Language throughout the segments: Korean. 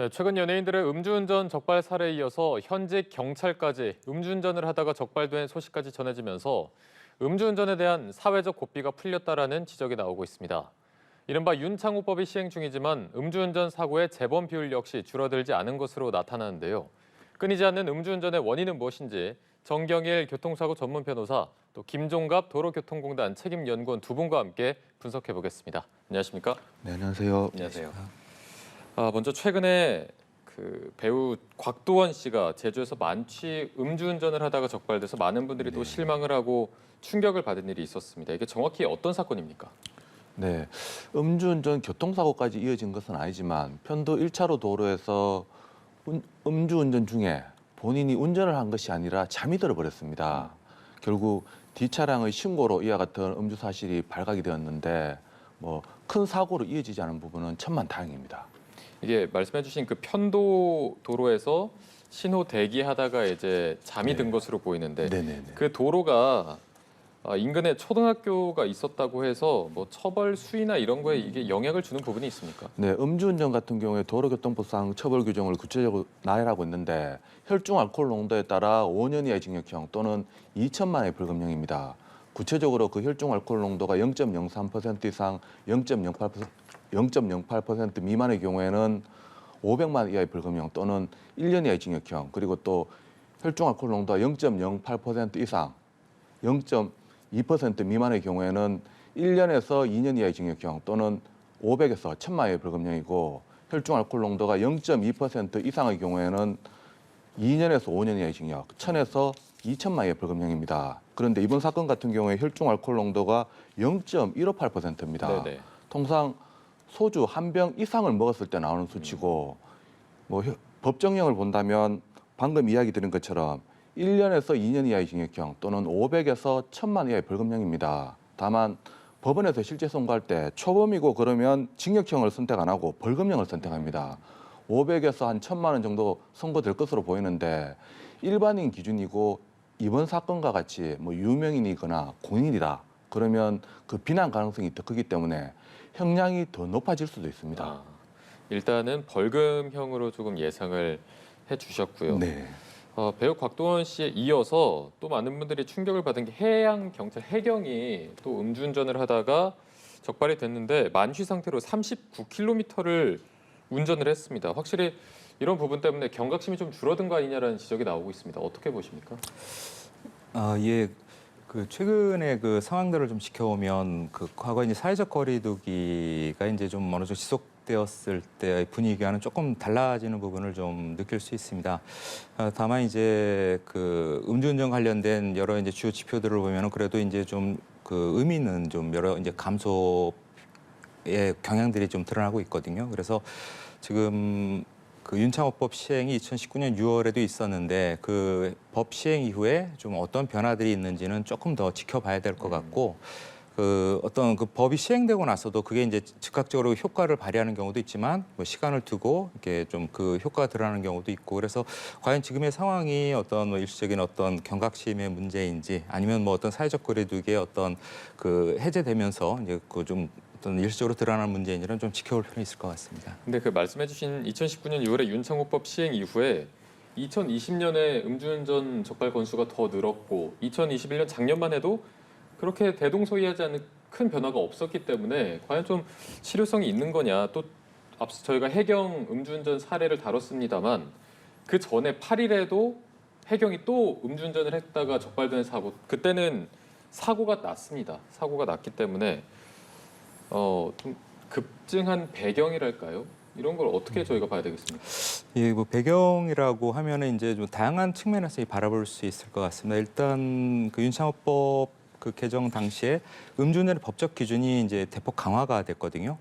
네, 최근 연예인들의 음주운전 적발 사례에 이어서 현직 경찰까지 음주운전을 하다가 적발된 소식까지 전해지면서 음주운전에 대한 사회적 고삐가 풀렸다라는 지적이 나오고 있습니다. 이른바 윤창호법이 시행 중이지만 음주운전 사고의 재범 비율 역시 줄어들지 않은 것으로 나타나는데요. 끊이지 않는 음주운전의 원인은 무엇인지 정경일 교통사고 전문 변호사, 또 김종갑 도로교통공단 책임연구원 두 분과 함께 분석해 보겠습니다. 안녕하십니까? 네, 안녕하세요. 안녕하세요. 먼저 최근에 그 배우 곽도원 씨가 제주에서 만취 음주운전을 하다가 적발돼서 많은 분들이 또 실망을 하고 충격을 받은 일이 있었습니다. 이게 정확히 어떤 사건입니까? 네, 음주운전 교통사고까지 이어진 것은 아니지만 편도 1차로 도로에서 음주운전 중에 본인이 운전을 한 것이 아니라 잠이 들어버렸습니다. 결국 뒷차량의 신고로 이와 같은 음주 사실이 발각이 되었는데 큰 사고로 이어지지 않은 부분은 천만다행입니다. 이게 말씀해주신 그 편도 도로에서 신호 대기하다가 이제 잠이 든 것으로 보이는데 그 도로가 인근에 초등학교가 있었다고 해서 뭐 처벌 수위나 이런 거에 이게 영향을 주는 부분이 있습니까? 네, 음주운전 같은 경우에 도로교통법상 처벌 규정을 구체적으로 나열하고 있는데 혈중 알코올 농도에 따라 5년 이하의 징역형 또는 2천만 원의 벌금형입니다. 구체적으로 그 혈중 알코올 농도가 0.03% 이상 0.08% 미만의 경우에는 500만 원 이하의 벌금형 또는 1년 이하의 징역형, 그리고 또 혈중 알코올 농도가 0.08% 이상 0.2% 미만의 경우에는 1년에서 2년 이하의 징역형 또는 500에서 1000만 원의 벌금형이고, 혈중 알코올 농도가 0.2% 이상의 경우에는 2년에서 5년 이하의 징역, 1000에서 2천만 원의 벌금형입니다. 그런데 이번 사건 같은 경우에 혈중 알코올 농도가 0.158%입니다. 통상 소주 한 병 이상을 먹었을 때 나오는 수치고, 법정형을 본다면 방금 이야기 드린 것처럼 1년에서 2년 이하의 징역형 또는 500에서 1000만 이하의 벌금형입니다. 다만 법원에서 실제 선고할 때 초범이고 그러면 징역형을 선택 안 하고 벌금형을 선택합니다. 500에서 한 1000만 원 정도 선고될 것으로 보이는데, 일반인 기준이고 이번 사건과 같이 유명인이거나 공인이다 그러면 그 비난 가능성이 더 크기 때문에 형량이 더 높아질 수도 있습니다. 일단은 벌금형으로 조금 예상을 해주셨고요. 네. 배우 곽도원 씨에 이어서 또 많은 분들이 충격을 받은 게 해양 경찰 해경이 또 음주운전을 하다가 적발이 됐는데 만취 상태로 39km를 운전을 했습니다. 확실히 이런 부분 때문에 경각심이 좀 줄어든 거 아니냐라는 지적이 나오고 있습니다. 어떻게 보십니까? 예. 그 최근에 그 상황들을 좀 지켜보면 그 과거 이제 사회적 거리두기가 이제 좀 어느 정도 지속되었을 때의 분위기와는 조금 달라지는 부분을 좀 느낄 수 있습니다. 다만 이제 그 음주운전 관련된 여러 이제 주요 지표들을 보면은 그래도 이제 좀 그 의미는 좀 여러 이제 감소의 경향들이 좀 드러나고 있거든요. 그래서 지금 그 윤창호법 시행이 2019년 6월에도 있었는데 그 법 시행 이후에 좀 어떤 변화들이 있는지는 조금 더 지켜봐야 될 것 같고, 그 어떤 그 법이 시행되고 나서도 그게 이제 즉각적으로 효과를 발휘하는 경우도 있지만 시간을 두고 이렇게 좀 그 효과가 드러나는 경우도 있고, 그래서 과연 지금의 상황이 어떤 일시적인 어떤 경각심의 문제인지 아니면 어떤 사회적 거리두기의 어떤 그 해제되면서 이제 그 좀 어떤 일시적으로 드러나는 문제인지는 좀 지켜볼 필요는 있을 것 같습니다. 근데 그 말씀해주신 2019년 6월에 윤창호법 시행 이후에 2020년에 음주운전 적발 건수가 더 늘었고 2021년 작년만 해도 그렇게 대동소이하지 않은 큰 변화가 없었기 때문에 과연 좀 실효성이 있는 거냐. 또 앞서 저희가 해경 음주운전 사례를 다뤘습니다만 그 전에 8일에도 해경이 또 음주운전을 했다가 적발된 사고, 그때는 사고가 났습니다. 사고가 났기 때문에 좀 급증한 배경이랄까요? 이런 걸 어떻게 저희가 봐야 되겠습니까? 예, 배경이라고 하면은 이제 좀 다양한 측면에서 바라볼 수 있을 것 같습니다. 일단 그 윤창호법 그 개정 당시에 음주운전의 법적 기준이 이제 대폭 강화가 됐거든요.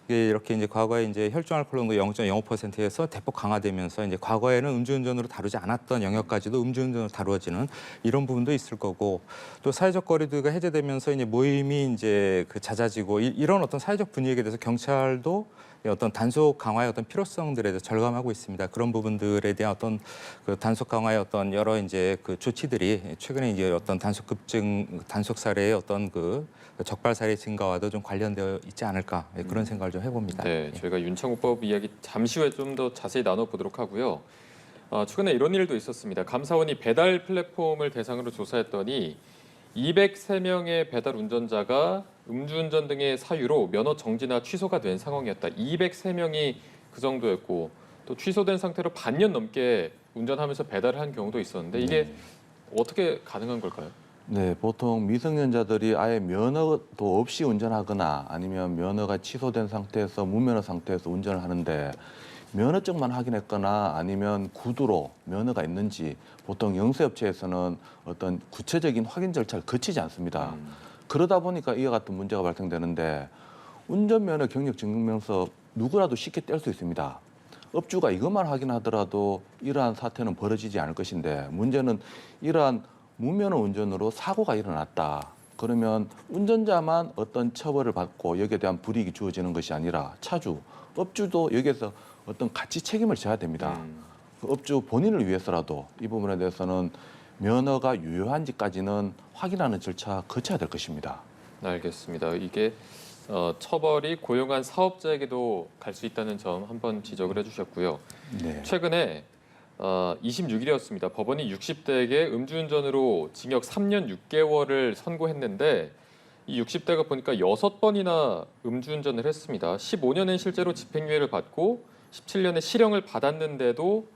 이게 이렇게 이제 과거에 이제 혈중 알코올 농도 0.05%에서 대폭 강화되면서 이제 과거에는 음주운전으로 다루지 않았던 영역까지도 음주운전으로 다루어지는 이런 부분도 있을 거고, 또 사회적 거리두기가 해제되면서 이제 모임이 이제 그 잦아지고 이런 어떤 사회적 분위기에 대해서 경찰도 어떤 단속 강화의 어떤 필요성들에 대해서 절감하고 있습니다. 그런 부분들에 대한 어떤 그 단속 강화의 어떤 여러 이제 그 조치들이 최근에 이제 어떤 단속 급증, 단속 사례의 어떤 그 적발 사례 증가와도 좀 관련되어 있지 않을까 그런 생각을 좀 해봅니다. 네, 저희가 윤창호법 이야기 잠시 후에 좀 더 자세히 나눠보도록 하고요. 최근에 이런 일도 있었습니다. 감사원이 배달 플랫폼을 대상으로 조사했더니 203명의 배달 운전자가 음주운전 등의 사유로 면허 정지나 취소가 된 상황이었다. 203명이 그 정도였고 또 취소된 상태로 반년 넘게 운전하면서 배달을 한 경우도 있었는데 이게 어떻게 가능한 걸까요? 네, 보통 미성년자들이 아예 면허도 없이 운전하거나 아니면 면허가 취소된 상태에서 무면허 상태에서 운전을 하는데 면허증만 확인했거나 아니면 구두로 면허가 있는지 보통 영세업체에서는 어떤 구체적인 확인 절차를 거치지 않습니다. 그러다 보니까 이와 같은 문제가 발생되는데 운전면허 경력 증명서 누구라도 쉽게 뗄 수 있습니다. 업주가 이것만 확인하더라도 이러한 사태는 벌어지지 않을 것인데 문제는 이러한 무면허 운전으로 사고가 일어났다. 그러면 운전자만 어떤 처벌을 받고 여기에 대한 불이익이 주어지는 것이 아니라 차주, 업주도 여기에서 어떤 같이 책임을 져야 됩니다. 그 업주 본인을 위해서라도 이 부분에 대해서는 면허가 유효한지까지는 확인하는 절차 거쳐야 될 것입니다. 알겠습니다. 이게 처벌이 고용한 사업자에게도 갈 수 있다는 점 한번 지적을 해주셨고요. 네. 최근에 26일이었습니다. 법원이 60대에게 음주운전으로 징역 3년 6개월을 선고했는데 이 60대가 보니까 6번이나 음주운전을 했습니다. 15년은 실제로 집행유예를 받고 17년에 실형을 받았는데도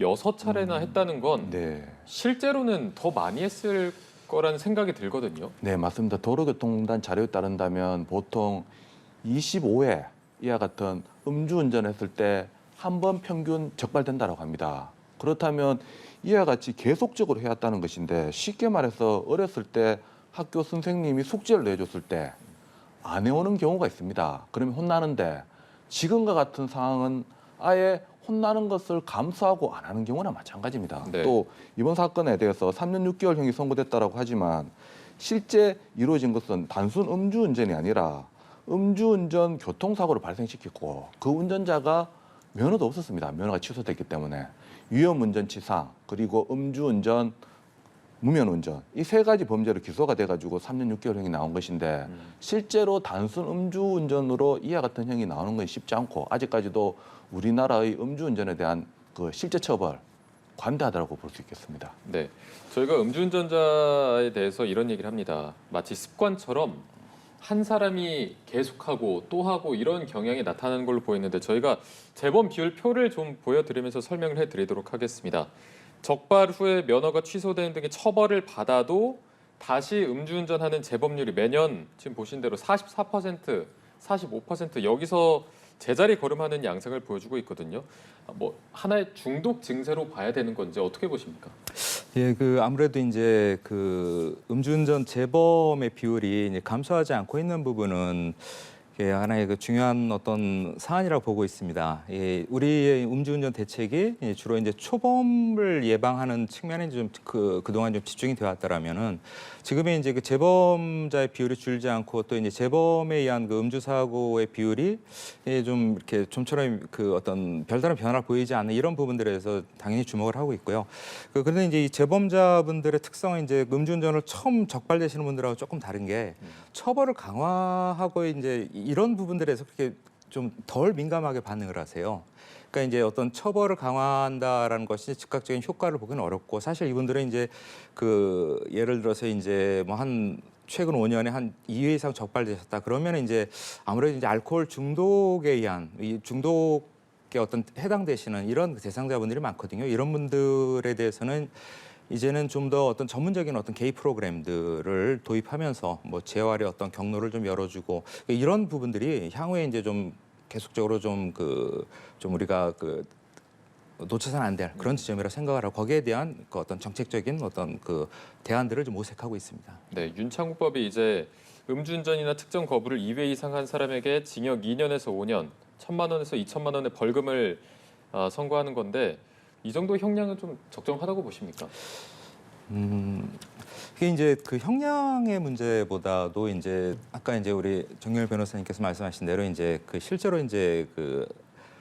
6차례나 했다는 건 네. 실제로는 더 많이 했을 거라는 생각이 들거든요. 네, 맞습니다. 도로교통공단 자료에 따른다면 보통 25회 이와 같은 음주운전했을 때 한 번 평균 적발된다고 합니다. 그렇다면 이와 같이 계속적으로 해왔다는 것인데 쉽게 말해서 어렸을 때 학교 선생님이 숙제를 내줬을 때 안 해오는 경우가 있습니다. 그러면 혼나는데 지금과 같은 상황은 아예 혼나는 것을 감수하고 안 하는 경우나 마찬가지입니다. 네. 또 이번 사건에 대해서 3년 6개월형이 선고됐다고 하지만 실제 이루어진 것은 단순 음주운전이 아니라 음주운전 교통사고를 발생시켰고 그 운전자가 면허도 없었습니다. 면허가 취소됐기 때문에 위험운전치상 그리고 음주운전, 무면허운전 이 세 가지 범죄로 기소가 돼가지고 3년 6개월형이 나온 것인데 실제로 단순 음주운전으로 이와 같은 형이 나오는 건 쉽지 않고 아직까지도 우리나라의 음주운전에 대한 그 실제 처벌 관대하다고 볼 수 있겠습니다. 네, 저희가 음주운전자에 대해서 이런 얘기를 합니다. 마치 습관처럼 한 사람이 계속하고 또 하고 이런 경향이 나타나는 걸로 보이는데 저희가 재범 비율 표를 좀 보여드리면서 설명을 해드리도록 하겠습니다. 적발 후에 면허가 취소되는 등의 처벌을 받아도 다시 음주운전하는 재범률이 매년 지금 보신 대로 44%, 45% 여기서 제자리 걸음하는 양상을 보여주고 있거든요. 뭐 하나의 중독 증세로 봐야 되는 건지 어떻게 보십니까? 예, 그 아무래도 이제 그 음주운전 재범의 비율이 이제 감소하지 않고 있는 부분은 예, 하나의 그 중요한 어떤 사안이라고 보고 있습니다. 예, 우리의 음주운전 대책이 주로 이제 초범을 예방하는 측면에 좀 그동안 좀 집중이 되어 왔다라면은 지금의 이제 그 재범자의 비율이 줄지 않고 또 이제 재범에 의한 그 음주 사고의 비율이 예, 좀 이렇게 좀처럼 그 어떤 별다른 변화를 보이지 않는 이런 부분들에서 당연히 주목을 하고 있고요. 그런데 이제 이 재범자분들의 특성은 이제 음주운전을 처음 적발되시는 분들하고 조금 다른 게 처벌을 강화하고 이제 이런 부분들에서 그렇게 좀 덜 민감하게 반응을 하세요. 그러니까 이제 어떤 처벌을 강화한다라는 것이 즉각적인 효과를 보기는 어렵고 사실 이분들은 이제 그 예를 들어서 이제 뭐 한 최근 5년에 한 2회 이상 적발되셨다 그러면 이제 아무래도 이제 알코올 중독에 의한 이 중독에 어떤 해당되시는 이런 대상자분들이 많거든요. 이런 분들에 대해서는 이제는 좀 더 어떤 전문적인 어떤 개입 프로그램들을 도입하면서 뭐 재활의 어떤 경로를 좀 열어주고 이런 부분들이 향후에 이제 좀 계속적으로 좀 우리가 그 놓쳐서는 안 될 그런 지점이라고 생각을 하고 거기에 대한 그 어떤 정책적인 어떤 그 대안들을 좀 모색하고 있습니다. 네, 윤창호법이 이제 음주운전이나 특정 거부를 2회 이상 한 사람에게 징역 2년에서 5년, 1,000만 원에서 2천만 원의 벌금을 선고하는 건데 이 정도 형량은 좀 적정하다고 보십니까? 그게 이제 그 형량의 문제보다도 이제 아까 이제 우리 정렬 변호사님께서 말씀하신 대로 이제 그 실제로 이제 그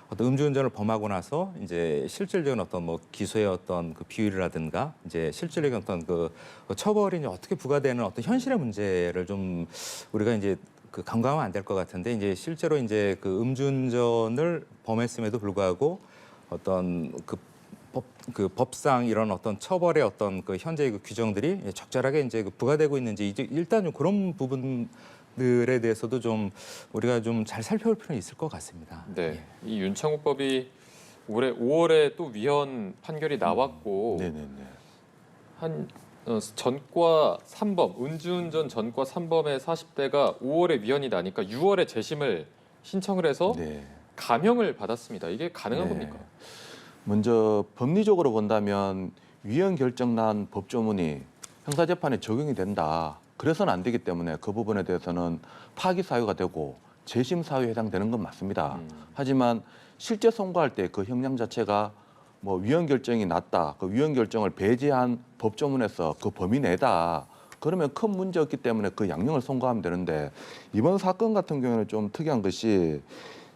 어떤 음주운전을 범하고 나서 이제 실질적인 어떤 뭐 기소의 어떤 그 비율이라든가 이제 실질적인 어떤 그 처벌이 이제 어떻게 부과되는 어떤 현실의 문제를 좀 우리가 이제 그 간과하면 안 될 것 같은데 이제 실제로 이제 그 음주운전을 범했음에도 불구하고 어떤 그 법상 이런 어떤 처벌의 어떤 그 현재의 그 규정들이 적절하게 이제 그 부과되고 있는지 이제 일단 좀 그런 부분들에 대해서도 좀 우리가 좀 잘 살펴볼 필요는 있을 것 같습니다. 네, 이 윤창호법이 올해 5월에 또 위헌 판결이 나왔고 네네네. 한 전과 3범, 음주운전 전과 3범의 40대가 5월에 위헌이 나니까 6월에 재심을 신청을 해서 네. 감형을 받았습니다. 이게 가능한 네. 겁니까? 먼저 법리적으로 본다면 위헌 결정 난 법조문이 형사재판에 적용이 된다. 그래서는 안 되기 때문에 그 부분에 대해서는 파기 사유가 되고 재심 사유에 해당되는 건 맞습니다. 하지만 실제 선고할 때 그 형량 자체가 뭐 위헌 결정이 났다. 그 위헌 결정을 배제한 법조문에서 그 범위 내다. 그러면 큰 문제 없기 때문에 그 양형을 선고하면 되는데 이번 사건 같은 경우는 좀 특이한 것이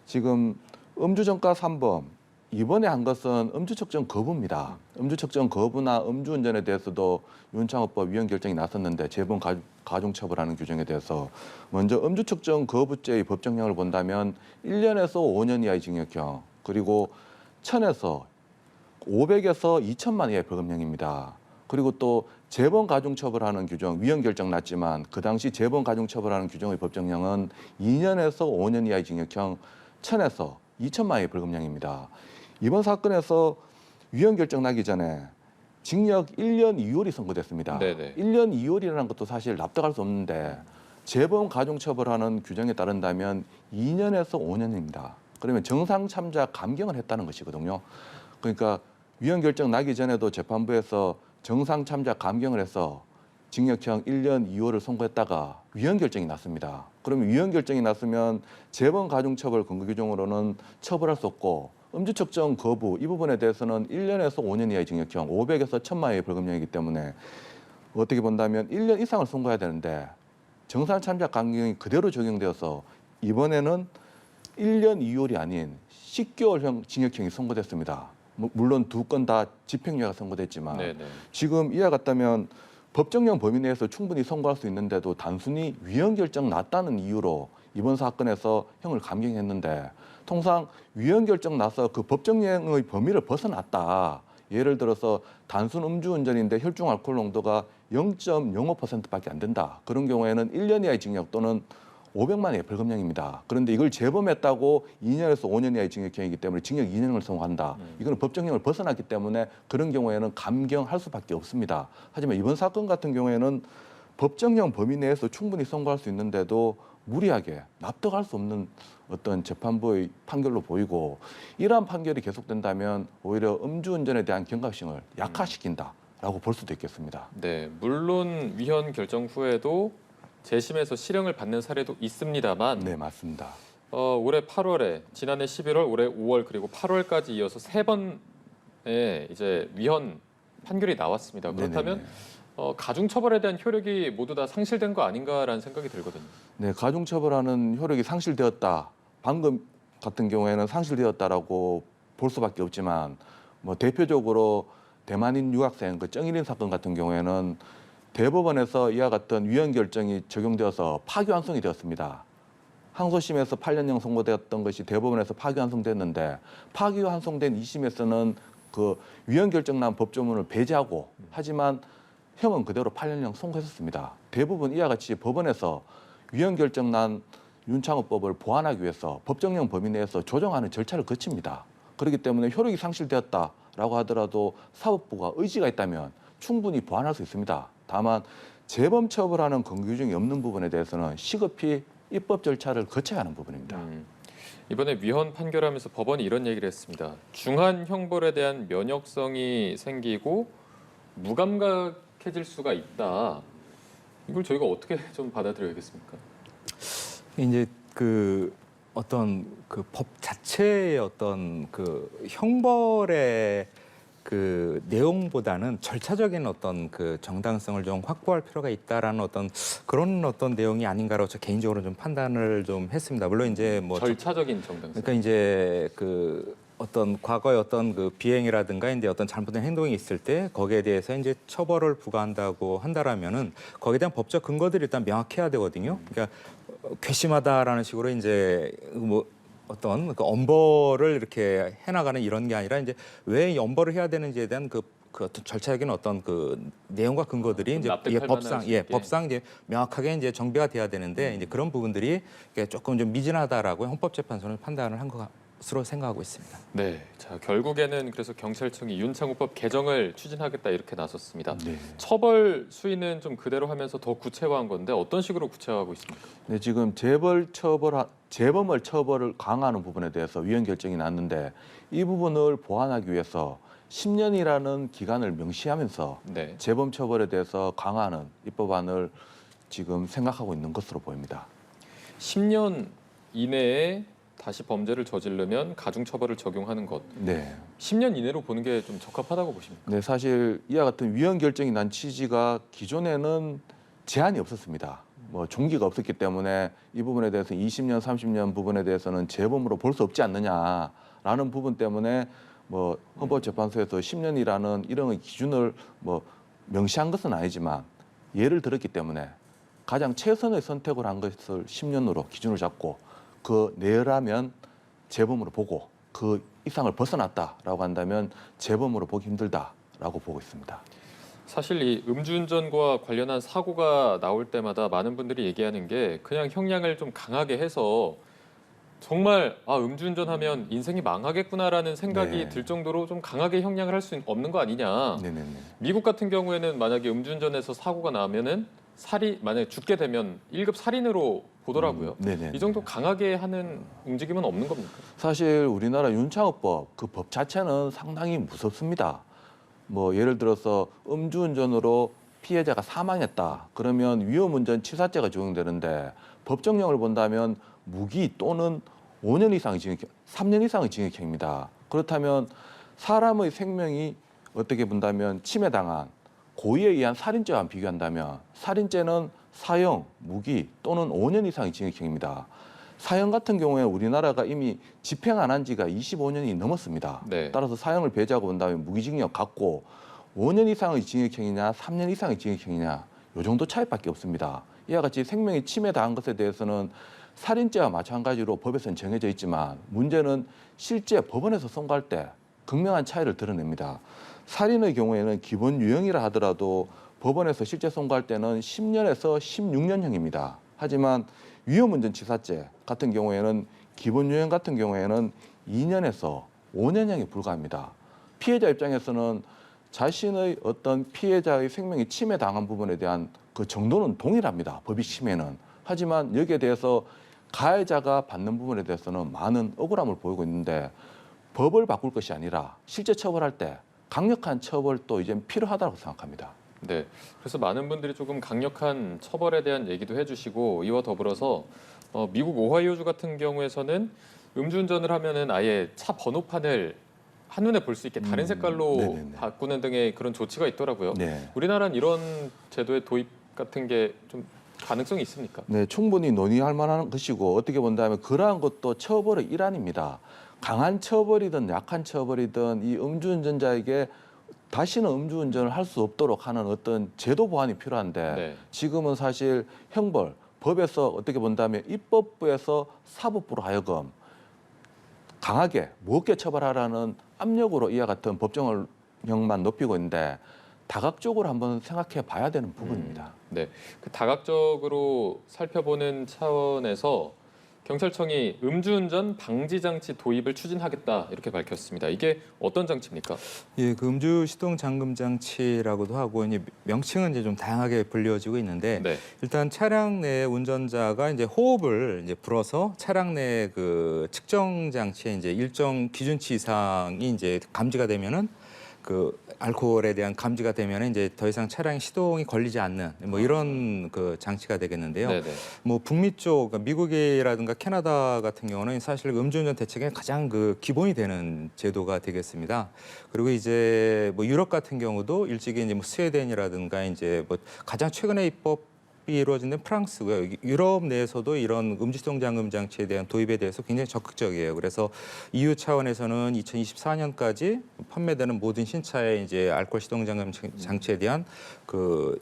지금 음주전과 3범 이번에 한 것은 음주측정 거부입니다. 음주측정 거부나 음주운전에 대해서도 윤창호법 위헌 결정이 났었는데 재범 가중처벌하는 규정에 대해서 먼저 음주측정 거부죄의 법정형을 본다면 1년에서 5년 이하의 징역형 그리고 1000에서 500에서 2천만 이하의 벌금형입니다. 그리고 또 재범 가중처벌하는 규정 위헌 결정 났지만 그 당시 재범 가중처벌하는 규정의 법정형은 2년에서 5년 이하의 징역형 1000에서 2천만 원의 벌금형입니다. 이번 사건에서 위헌 결정 나기 전에 징역 1년 2월이 선고됐습니다. 네네. 1년 2월이라는 것도 사실 납득할 수 없는데 재범 가중처벌하는 규정에 따른다면 2년에서 5년입니다. 그러면 정상 참자 감경을 했다는 것이거든요. 그러니까 위헌 결정 나기 전에도 재판부에서 정상 참자 감경을 해서 징역형 1년 2월을 선고했다가 위헌 결정이 났습니다. 그러면 위헌 결정이 났으면 재범 가중처벌 근거 규정으로는 처벌할 수 없고 음주측정 거부 이 부분에 대해서는 1년에서 5년 이하의 징역형 500에서 1000만 원의 벌금형이기 때문에 어떻게 본다면 1년 이상을 선고해야 되는데 정상 참자 감경이 그대로 적용되어서 이번에는 1년 2월이 아닌 10개월형 징역형이 선고됐습니다. 물론 두 건 다 집행유예가 선고됐지만 네네. 지금 이와 같다면 법정형 범위 내에서 충분히 선고할 수 있는데도 단순히 위헌 결정 났다는 이유로 이번 사건에서 형을 감경했는데 통상 위헌 결정 나서 그 법정형의 범위를 벗어났다. 예를 들어서 단순 음주운전인데 혈중 알코올 농도가 0.05%밖에 안 된다. 그런 경우에는 1년 이하의 징역 또는 500만 원의 벌금형입니다. 그런데 이걸 재범했다고 2년에서 5년 이하의 징역형이기 때문에 징역 2년을 선고한다. 이거는 법정형을 벗어났기 때문에 그런 경우에는 감경할 수밖에 없습니다. 하지만 이번 사건 같은 경우에는 법정형 범위 내에서 충분히 선고할 수 있는데도 무리하게 납득할 수 없는 어떤 재판부의 판결로 보이고 이러한 판결이 계속된다면 오히려 음주운전에 대한 경각심을 약화시킨다라고 볼 수도 있겠습니다. 네, 물론 위헌 결정 후에도 재심에서 실형을 받는 사례도 있습니다만 네, 맞습니다. 올해 8월에 지난해 11월, 올해 5월 그리고 8월까지 이어서 세 번의 이제 위헌 판결이 나왔습니다. 그렇다면 가중처벌에 대한 효력이 모두 다 상실된 거 아닌가라는 생각이 들거든요. 네, 가중처벌하는 효력이 상실되었다. 방금 같은 경우에는 상실되었다라고 볼 수밖에 없지만 뭐 대표적으로 대만인 유학생 그 정일인 사건 같은 경우에는 대법원에서 이와 같은 위헌 결정이 적용되어서 파기환송이 되었습니다. 항소심에서 8년형 선고되었던 것이 대법원에서 파기환송됐는데 파기환송된 2심에서는 그 위헌 결정 난 법조문을 배제하고 하지만 형은 그대로 8년형 선고했었습니다. 대부분 이와 같이 법원에서 위헌 결정 난 윤창호법을 보완하기 위해서 법정형 범위 내에서 조정하는 절차를 거칩니다. 그렇기 때문에 효력이 상실되었다라고 하더라도 사법부가 의지가 있다면 충분히 보완할 수 있습니다. 다만 재범 처벌하는 근거 규정이 없는 부분에 대해서는 시급히 입법 절차를 거쳐야 하는 부분입니다. 이번에 위헌 판결하면서 법원이 이런 얘기를 했습니다. 중한 형벌에 대한 면역성이 생기고 무감각해질 수가 있다. 이걸 저희가 어떻게 좀 받아들여야겠습니까? 이제 그 어떤 그 법 자체의 어떤 그 형벌의 그 내용보다는 절차적인 어떤 그 정당성을 좀 확보할 필요가 있다라는 어떤 그런 어떤 내용이 아닌가로 저 개인적으로 좀 판단을 좀 했습니다. 물론 이제 뭐 절차적인 정당성. 그러니까 이제 그 어떤 과거의 어떤 그 비행이라든가 이제 어떤 잘못된 행동이 있을 때 거기에 대해서 이제 처벌을 부과한다고 한다라면은 거기에 대한 법적 근거들이 일단 명확해야 되거든요. 그러니까 괘씸하다라는 식으로 이제 뭐 어떤 그 엄벌을 이렇게 해나가는 이런 게 아니라 이제 왜 이 엄벌을 해야 되는지에 대한 그 어떤 절차적인 어떤 그 내용과 근거들이 좀 이제 납득할 법상 만할 수 있게. 법상 이제 명확하게 이제 정비가 돼야 되는데 이제 그런 부분들이 조금 좀 미진하다라고 헌법재판소는 판단을 한 것으로 생각하고 있습니다. 네, 자 결국에는 그래서 경찰청이 윤창호법 개정을 추진하겠다 이렇게 나섰습니다. 네. 처벌 수위는 좀 그대로 하면서 더 구체화한 건데 어떤 식으로 구체화하고 있습니까? 네, 지금 재범을 처벌을 강화하는 부분에 대해서 위헌 결정이 났는데 이 부분을 보완하기 위해서 10년이라는 기간을 명시하면서 네. 재범 처벌에 대해서 강화하는 입법안을 지금 생각하고 있는 것으로 보입니다. 10년 이내에 다시 범죄를 저지르면 가중처벌을 적용하는 것. 네. 10년 이내로 보는 게 좀 적합하다고 보십니까? 네, 사실 이와 같은 위헌 결정이 난 취지가 기존에는 제한이 없었습니다. 뭐 종기가 없었기 때문에 이 부분에 대해서 20년, 30년 부분에 대해서는 재범으로 볼 수 없지 않느냐라는 부분 때문에 뭐 헌법재판소에서 10년이라는 이런 기준을 뭐 명시한 것은 아니지만 예를 들었기 때문에 가장 최선의 선택을 한 것을 10년으로 기준을 잡고 그 내라면 재범으로 보고 그 이상을 벗어났다라고 한다면 재범으로 보기 힘들다라고 보고 있습니다. 사실 이 음주운전과 관련한 사고가 나올 때마다 많은 분들이 얘기하는 게 그냥 형량을 좀 강하게 해서 정말 음주운전하면 인생이 망하겠구나라는 생각이 네. 들 정도로 좀 강하게 형량을 할 수 없는 거 아니냐. 네네네. 미국 같은 경우에는 만약에 음주운전에서 사고가 나면은 만약에 죽게 되면 1급 살인으로 보더라고요. 네네. 이 정도 강하게 하는 움직임은 없는 겁니까? 사실 우리나라 윤창호법 그 법 자체는 상당히 무섭습니다. 뭐 예를 들어서 음주운전으로 피해자가 사망했다. 그러면 위험운전 치사죄가 적용되는데 법정형을 본다면 무기 또는 5년 이상의 징역, 3년 이상의 징역형입니다. 그렇다면 사람의 생명이 어떻게 본다면 침해당한 고의에 의한 살인죄와 비교한다면 살인죄는 사형, 무기 또는 5년 이상의 징역형입니다. 사형 같은 경우에 우리나라가 이미 집행 안 한 지가 25년이 넘었습니다. 네. 따라서 사형을 배제하고 본다면 무기징역 같고 5년 이상의 징역형이냐 3년 이상의 징역형이냐 이 정도 차이밖에 없습니다. 이와 같이 생명이 침해당한 것에 대해서는 살인죄와 마찬가지로 법에서는 정해져 있지만 문제는 실제 법원에서 선고할 때 극명한 차이를 드러냅니다. 살인의 경우에는 기본 유형이라 하더라도 법원에서 실제 선고할 때는 10년에서 16년형입니다. 하지만 위험운전치사죄 같은 경우에는 기본 유형 같은 경우에는 2년에서 5년형에 불과합니다. 피해자 입장에서는 자신의 어떤 피해자의 생명이 침해당한 부분에 대한 그 정도는 동일합니다. 법이 침해는. 하지만 여기에 대해서 가해자가 받는 부분에 대해서는 많은 억울함을 보이고 있는데 법을 바꿀 것이 아니라 실제 처벌할 때 강력한 처벌도 이제 필요하다고 생각합니다. 네. 그래서 많은 분들이 조금 강력한 처벌에 대한 얘기도 해주시고 이와 더불어서 미국 오하이오주 같은 경우에서는 음주운전을 하면은 아예 차 번호판을 한눈에 볼 수 있게 다른 색깔로 네네네. 바꾸는 등의 그런 조치가 있더라고요. 네. 우리나라는 이런 제도의 도입 같은 게 좀 가능성이 있습니까? 네, 충분히 논의할 만한 것이고 어떻게 본다면 그러한 것도 처벌의 일환입니다. 강한 처벌이든 약한 처벌이든 이 음주운전자에게 다시는 음주운전을 할 수 없도록 하는 어떤 제도 보완이 필요한데 네. 지금은 사실 형벌, 법에서 어떻게 본다면 입법부에서 사법부로 하여금 강하게 무겁게 처벌하라는 압력으로 이와 같은 법정형만 높이고 있는데 다각적으로 한번 생각해 봐야 되는 부분입니다. 네. 그 다각적으로 살펴보는 차원에서 경찰청이 음주운전 방지 장치 도입을 추진하겠다 이렇게 밝혔습니다. 이게 어떤 장치입니까? 예, 그 음주 시동 잠금 장치라고도 하고 이제 명칭은 이제 좀 다양하게 불려지고 있는데 네. 일단 차량 내 운전자가 이제 호흡을 이제 불어서 차량 내 그 측정 장치에 이제 일정 기준치 이상이 이제 감지가 되면은 그 알코올에 대한 감지가 되면 이제 더 이상 차량 시동이 걸리지 않는 뭐 이런 그 장치가 되겠는데요. 네네. 뭐 북미 쪽, 그러니까 미국이라든가 캐나다 같은 경우는 사실 음주운전 대책의 가장 그 기본이 되는 제도가 되겠습니다. 그리고 이제 뭐 유럽 같은 경우도 일찍이 이제 뭐 스웨덴이라든가 이제 뭐 가장 최근에 입법이 이루어진 데는 프랑스고요. 유럽 내에서도 이런 음주시동 잠금 장치에 대한 도입에 대해서 굉장히 적극적이에요. 그래서 EU 차원에서는 2024년까지 판매되는 모든 신차에 이제 알코올 시동 잠금 장치에 대한 그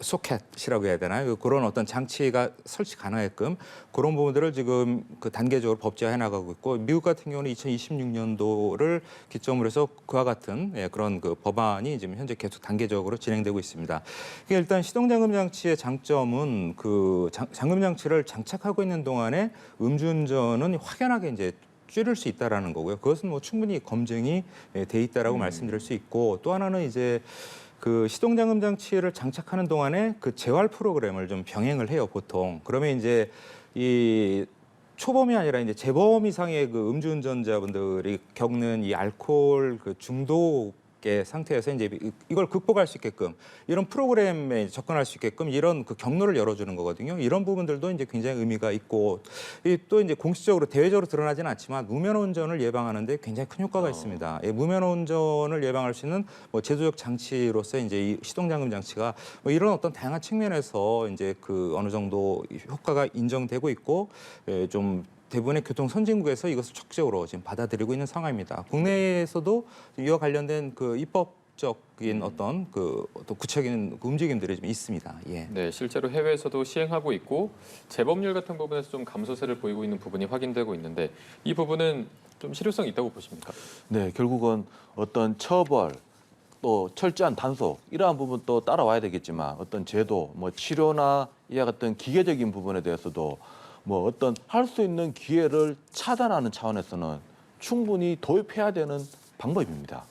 소켓이라고 해야 되나요? 그런 어떤 장치가 설치 가능하게끔 그런 부분들을 지금 그 단계적으로 법제화해 나가고 있고 미국 같은 경우는 2026년도를 기점으로 해서 그와 같은 그런 그 법안이 지금 현재 계속 단계적으로 진행되고 있습니다. 이게 일단 시동 잠금 장치의 장점은 그 잠금 장치를 장착하고 있는 동안에 음주운전은 확연하게 이제 줄일 수 있다라는 거고요. 그것은 뭐 충분히 검증이 돼 있다라고 말씀드릴 수 있고 또 하나는 이제 그 시동 잠금 장치를 장착하는 동안에 그 재활 프로그램을 좀 병행을 해요, 보통. 그러면 이제 이 초범이 아니라 이제 재범 이상의 그 음주운전자분들이 겪는 이 알코올 그 중독의 상태에서 이제 이걸 극복할 수 있게끔 이런 프로그램에 접근할 수 있게끔 이런 그 경로를 열어주는 거거든요. 이런 부분들도 이제 굉장히 의미가 있고 또 이제 공식적으로 대외적으로 드러나지는 않지만 무면허 운전을 예방하는데 굉장히 큰 효과가 있습니다. 무면허 운전을 예방할 수 있는 뭐 제도적 장치로서 이제 이 시동 잠금 장치가 뭐 이런 어떤 다양한 측면에서 이제 그 어느 정도 효과가 인정되고 있고 좀 대부분의 교통 선진국에서 이것을 적극적으로 지금 받아들이고 있는 상황입니다. 국내에서도 이와 관련된 그 입법적인 어떤 그 또 구체적인 움직임들이 좀 있습니다. 예. 네, 실제로 해외에서도 시행하고 있고 재범률 같은 부분에서 좀 감소세를 보이고 있는 부분이 확인되고 있는데 이 부분은 좀 실효성이 있다고 보십니까? 네, 결국은 어떤 처벌 또 철저한 단속 이러한 부분 또 따라와야 되겠지만 어떤 제도, 뭐 치료나 이와 같은 기계적인 부분에 대해서도 뭐 어떤 할 수 있는 기회를 차단하는 차원에서는 충분히 도입해야 되는 방법입니다.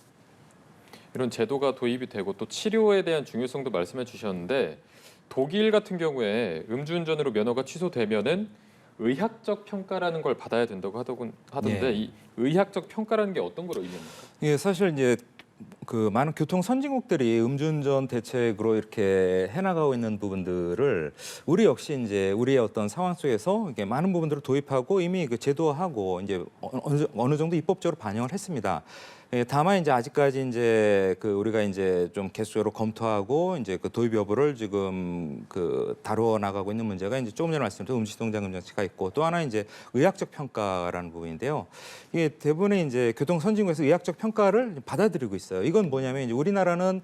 이런 제도가 도입이 되고 또 치료에 대한 중요성도 말씀해 주셨는데 독일 같은 경우에 음주운전으로 면허가 취소되면은 의학적 평가라는 걸 받아야 된다고 하던데 예. 이 의학적 평가라는 게 어떤 걸 의미합니까? 예, 사실 이제 그 많은 교통 선진국들이 음주운전 대책으로 이렇게 해나가고 있는 부분들을 우리 역시 이제 우리의 어떤 상황 속에서 이게 많은 부분들을 도입하고 이미 그 제도화하고 이제 어느 정도 입법적으로 반영을 했습니다. 다만 이제 아직까지 이제 그 우리가 이제 좀 계속적으로 검토하고 이제 그 도입 여부를 지금 그 다루어 나가고 있는 문제가 이제 조금 전에 말씀드린 음주시동 잠금 장치가 있고 또 하나 이제 의학적 평가라는 부분인데요. 이게 대부분의 이제 교통 선진국에서 의학적 평가를 받아들이고 있어요. 이건 뭐냐면 이제 우리나라는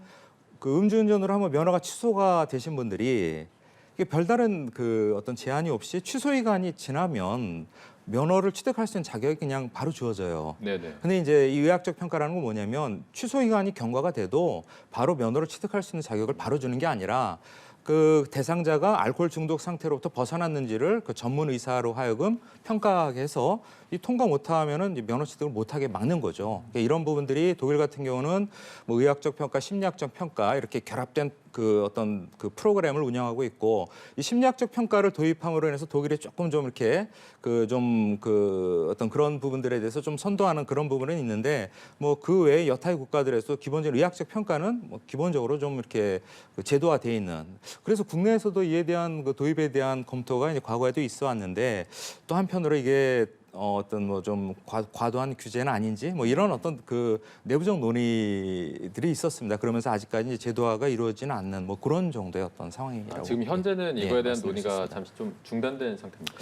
그 음주운전으로 한번 면허가 취소가 되신 분들이 이게 별다른 그 어떤 제한이 없이 취소 기간이 지나면 면허를 취득할 수 있는 자격이 그냥 바로 주어져요. 네네. 근데 이제 이 의학적 평가라는 건 뭐냐면 취소 기간이 경과가 돼도 바로 면허를 취득할 수 있는 자격을 바로 주는 게 아니라 그 대상자가 알코올 중독 상태로부터 벗어났는지를 그 전문 의사로 하여금 평가하게 해서 이 통과 못하면은 이제 면허 취득을 못하게 막는 거죠. 그러니까 이런 부분들이 독일 같은 경우는 뭐 의학적 평가, 심리학적 평가 이렇게 결합된 그 어떤 그 프로그램을 운영하고 있고 이 심리학적 평가를 도입함으로 인해서 독일이 조금 좀 이렇게 그 좀 그 어떤 그런 부분들에 대해서 좀 선도하는 그런 부분은 있는데 뭐 그 외에 여타의 국가들에서 기본적인 의학적 평가는 뭐 기본적으로 좀 이렇게 그 제도화돼 있는 그래서 국내에서도 이에 대한 그 도입에 대한 검토가 이제 과거에도 있어 왔는데 또 한편으로 이게 어떤 뭐 좀 과도한 규제는 아닌지 뭐 이런 어떤 그 내부적 논의들이 있었습니다. 그러면서 아직까지 이제 제도화가 이루어지는 않는 뭐 그런 정도의 어떤 상황이라고. 지금 현재는 예, 이거에 대한 말씀드릴 수 논의가 있습니다. 잠시 좀 중단된 상태입니까?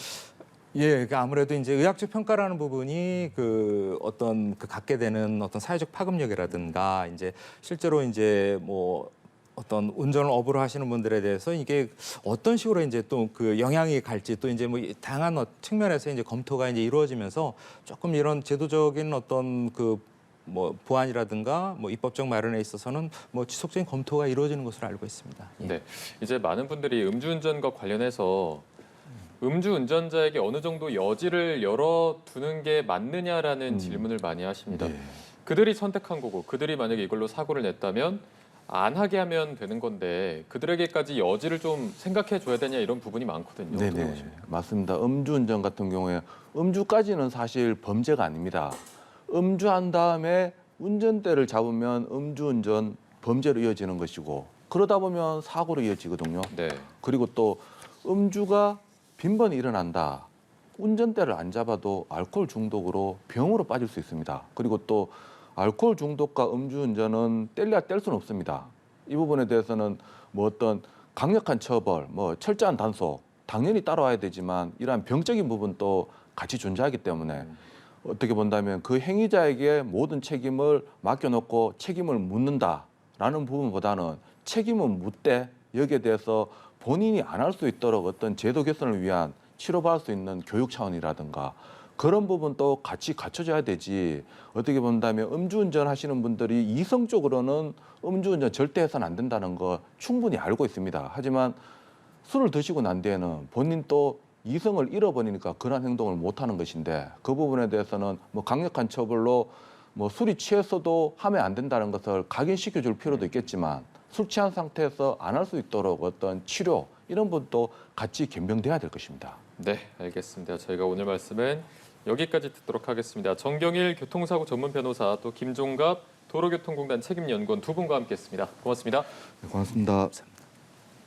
예, 그러니까 아무래도 이제 의학적 평가라는 부분이 그 어떤 그 갖게 되는 어떤 사회적 파급력이라든가 이제 실제로 이제 뭐 어떤 운전을 업으로 하시는 분들에 대해서 이게 어떤 식으로 이제 또 그 영향이 갈지 또 이제 뭐 다양한 측면에서 이제 검토가 이제 이루어지면서 조금 이런 제도적인 어떤 그 뭐 보완이라든가 뭐 입법적 마련에 있어서는 뭐 지속적인 검토가 이루어지는 것으로 알고 있습니다. 예. 네. 이제 많은 분들이 음주운전과 관련해서 음주운전자에게 어느 정도 여지를 열어두는 게 맞느냐라는 질문을 많이 하십니다. 네. 그들이 선택한 거고 그들이 만약에 이걸로 사고를 냈다면 안 하게 하면 되는 건데 그들에게까지 여지를 좀 생각해 줘야 되냐 이런 부분이 많거든요. 어떻게 네네, 보십니까? 맞습니다. 음주운전 같은 경우에 음주까지는 사실 범죄가 아닙니다. 음주한 다음에 운전대를 잡으면 음주운전 범죄로 이어지는 것이고 그러다 보면 사고로 이어지거든요. 네. 그리고 또 음주가 빈번히 일어난다. 운전대를 안 잡아도 알코올 중독으로 병으로 빠질 수 있습니다. 그리고 또 알코올 중독과 음주운전은 뗄래야 뗄 수는 없습니다. 이 부분에 대해서는 뭐 어떤 강력한 처벌, 뭐 철저한 단속 당연히 따라와야 되지만 이러한 병적인 부분도 같이 존재하기 때문에 어떻게 본다면 그 행위자에게 모든 책임을 맡겨놓고 책임을 묻는다라는 부분보다는 책임은 묻되 여기에 대해서 본인이 안 할 수 있도록 어떤 제도 개선을 위한 치료받을 수 있는 교육 차원이라든가 그런 부분도 같이 갖춰져야 되지. 어떻게 본다면 음주운전 하시는 분들이 이성적으로는 음주운전 절대 해서는 안 된다는 거 충분히 알고 있습니다. 하지만 술을 드시고 난 뒤에는 본인 또 이성을 잃어버리니까 그런 행동을 못 하는 것인데 그 부분에 대해서는 뭐 강력한 처벌로 뭐 술이 취해서도 하면 안 된다는 것을 각인시켜 줄 필요도 있겠지만 술 취한 상태에서 안 할 수 있도록 어떤 치료 이런 부분도 같이 겸비돼야 될 것입니다. 네, 알겠습니다. 저희가 오늘 말씀은 여기까지 듣도록 하겠습니다. 정경일 교통사고 전문 변호사 또 김종갑 도로교통공단 책임연구원 두 분과 함께했습니다. 고맙습니다. 네, 고맙습니다.